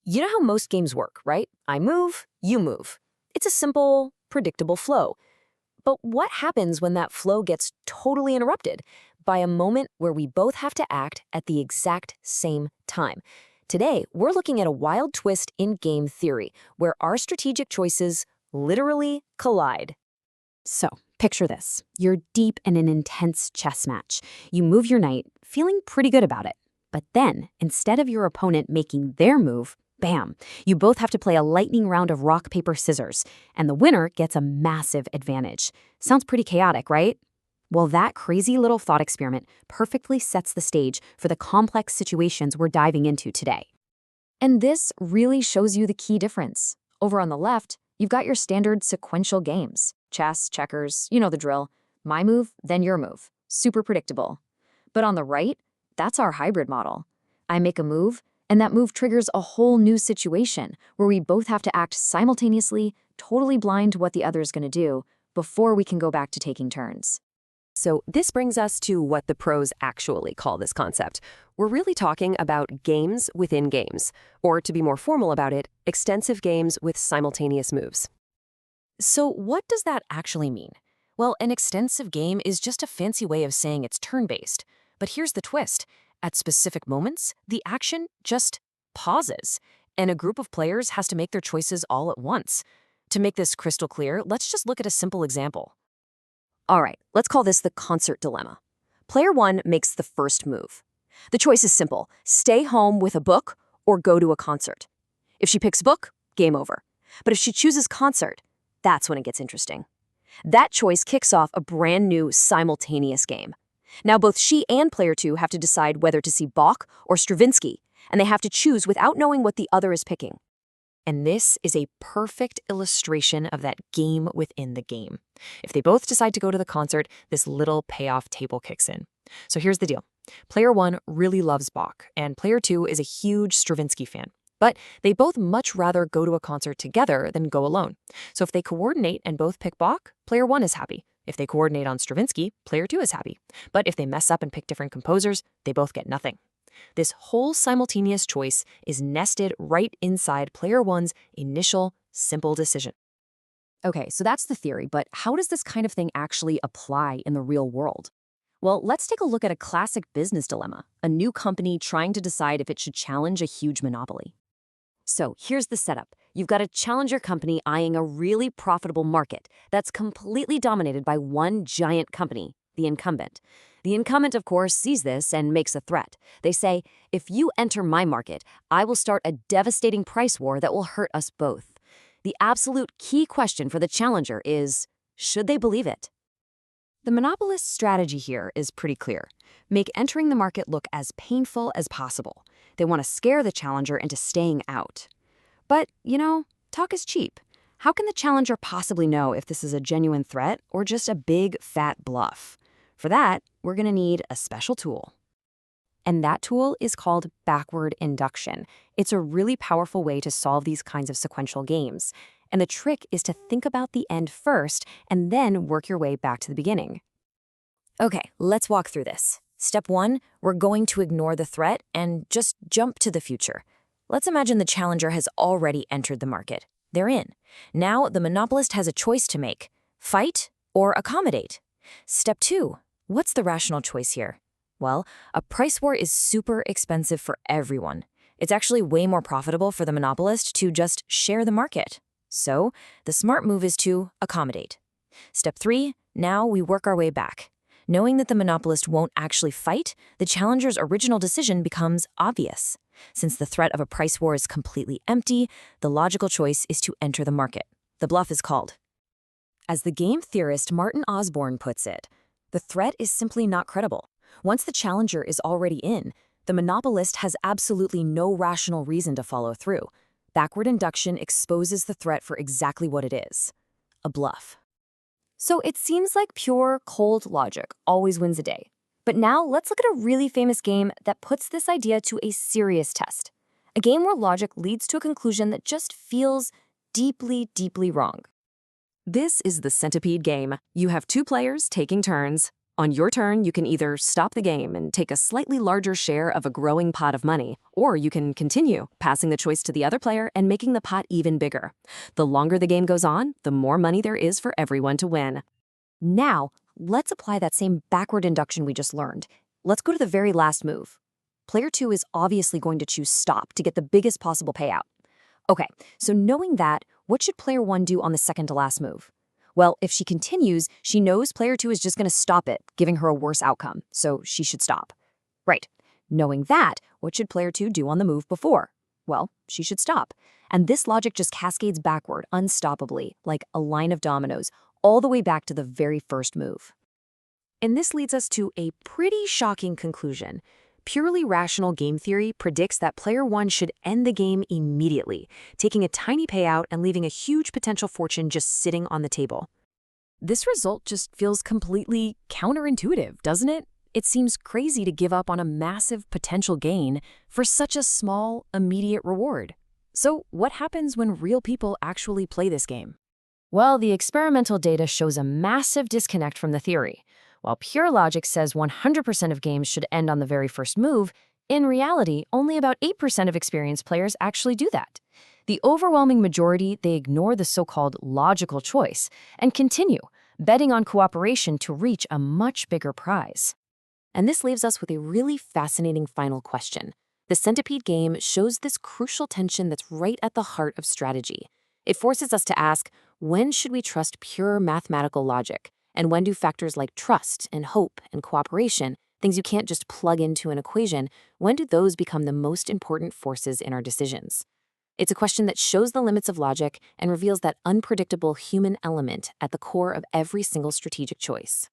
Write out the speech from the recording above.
You know how most games work, right? I move, you move. It's a simple, predictable flow. But what happens when that flow gets totally interrupted by a moment where we both have to act at the exact same time? Today, we're looking at a wild twist in game theory where our strategic choices literally collide. So, picture this. You're deep in an intense chess match. You move your knight, feeling pretty good about it. But then, instead of your opponent making their move, bam, you both have to play a lightning round of rock, paper, scissors, and the winner gets a massive advantage. Sounds pretty chaotic, right? Well, that crazy little thought experiment perfectly sets the stage for the complex situations we're diving into today. And this really shows you the key difference. Over on the left, you've got your standard sequential games. Chess, checkers, you know the drill. My move, then your move. Super predictable. But on the right, that's our hybrid model. I make a move, and that move triggers a whole new situation where we both have to act simultaneously, totally blind to what the other is going to do, before we can go back to taking turns. So this brings us to what the pros actually call this concept. We're really talking about games within games, or to be more formal about it, extensive games with simultaneous moves. So what does that actually mean? Well, an extensive game is just a fancy way of saying it's turn-based. But here's the twist. At specific moments, the action just pauses, and a group of players has to make their choices all at once. To make this crystal clear, let's just look at a simple example. All right, let's call this the concert dilemma. Player 1 makes the first move. The choice is simple: stay home with a book or go to a concert. If she picks book, game over. But if she chooses concert, that's when it gets interesting. That choice kicks off a brand new simultaneous game. Now both she and player 2 have to decide whether to see Bach or Stravinsky, and they have to choose without knowing what the other is picking. And this is a perfect illustration of that game within the game. If they both decide to go to the concert, this little payoff table kicks in. So here's the deal. Player 1 really loves Bach, and player 2 is a huge Stravinsky fan. But they both much rather go to a concert together than go alone. So if they coordinate and both pick Bach, player 1 is happy. If they coordinate on Stravinsky, player 2 is happy. But if they mess up and pick different composers, they both get nothing. This whole simultaneous choice is nested right inside player 1's initial, simple decision. Okay, so that's the theory, but how does this kind of thing actually apply in the real world? Well, let's take a look at a classic business dilemma, a new company trying to decide if it should challenge a huge monopoly. So here's the setup. You've got a challenger company eyeing a really profitable market that's completely dominated by one giant company, the incumbent. The incumbent, of course, sees this and makes a threat. They say, if you enter my market, I will start a devastating price war that will hurt us both. The absolute key question for the challenger is, should they believe it? The monopolist's strategy here is pretty clear. Make entering the market look as painful as possible. They want to scare the challenger into staying out. But, talk is cheap. How can the challenger possibly know if this is a genuine threat or just a big, fat bluff? For that, we're going to need a special tool. And that tool is called backward induction. It's a really powerful way to solve these kinds of sequential games. And the trick is to think about the end first and then work your way back to the beginning. Okay, let's walk through this. Step 1, we're going to ignore the threat and just jump to the future. Let's imagine the challenger has already entered the market. They're in. Now the monopolist has a choice to make: fight or accommodate. Step 2, what's the rational choice here? Well, a price war is super expensive for everyone. It's actually way more profitable for the monopolist to just share the market. So the smart move is to accommodate. Step 3, now we work our way back. Knowing that the monopolist won't actually fight, the challenger's original decision becomes obvious. Since the threat of a price war is completely empty, the logical choice is to enter the market. The bluff is called. As the game theorist Martin Osborne puts it, the threat is simply not credible. Once the challenger is already in, the monopolist has absolutely no rational reason to follow through. Backward induction exposes the threat for exactly what it is: a bluff. So it seems like pure, cold logic always wins the day. But now let's look at a really famous game that puts this idea to a serious test. A game where logic leads to a conclusion that just feels deeply, deeply wrong. This is the centipede game. You have two players taking turns. On your turn, you can either stop the game and take a slightly larger share of a growing pot of money, or you can continue, passing the choice to the other player and making the pot even bigger. The longer the game goes on, the more money there is for everyone to win. Now, let's apply that same backward induction we just learned. Let's go to the very last move. Player 2 is obviously going to choose stop to get the biggest possible payout. Okay, so knowing that, what should player 1 do on the second to last move? Well, if she continues, she knows player 2 is just going to stop it, giving her a worse outcome, so she should stop. Right. Knowing that, what should player 2 do on the move before? Well, she should stop. And this logic just cascades backward, unstoppably, like a line of dominoes, all the way back to the very first move. And this leads us to a pretty shocking conclusion. Purely rational game theory predicts that player 1 should end the game immediately, taking a tiny payout and leaving a huge potential fortune just sitting on the table. This result just feels completely counterintuitive, doesn't it? It seems crazy to give up on a massive potential gain for such a small, immediate reward. So what happens when real people actually play this game? Well, the experimental data shows a massive disconnect from the theory. While pure logic says 100% of games should end on the very first move, in reality, only about 8% of experienced players actually do that. The overwhelming majority, they ignore the so-called logical choice and continue, betting on cooperation to reach a much bigger prize. And this leaves us with a really fascinating final question. The Centipede game shows this crucial tension that's right at the heart of strategy. It forces us to ask, when should we trust pure mathematical logic? And when do factors like trust and hope and cooperation, things you can't just plug into an equation, when do those become the most important forces in our decisions? It's a question that shows the limits of logic and reveals that unpredictable human element at the core of every single strategic choice.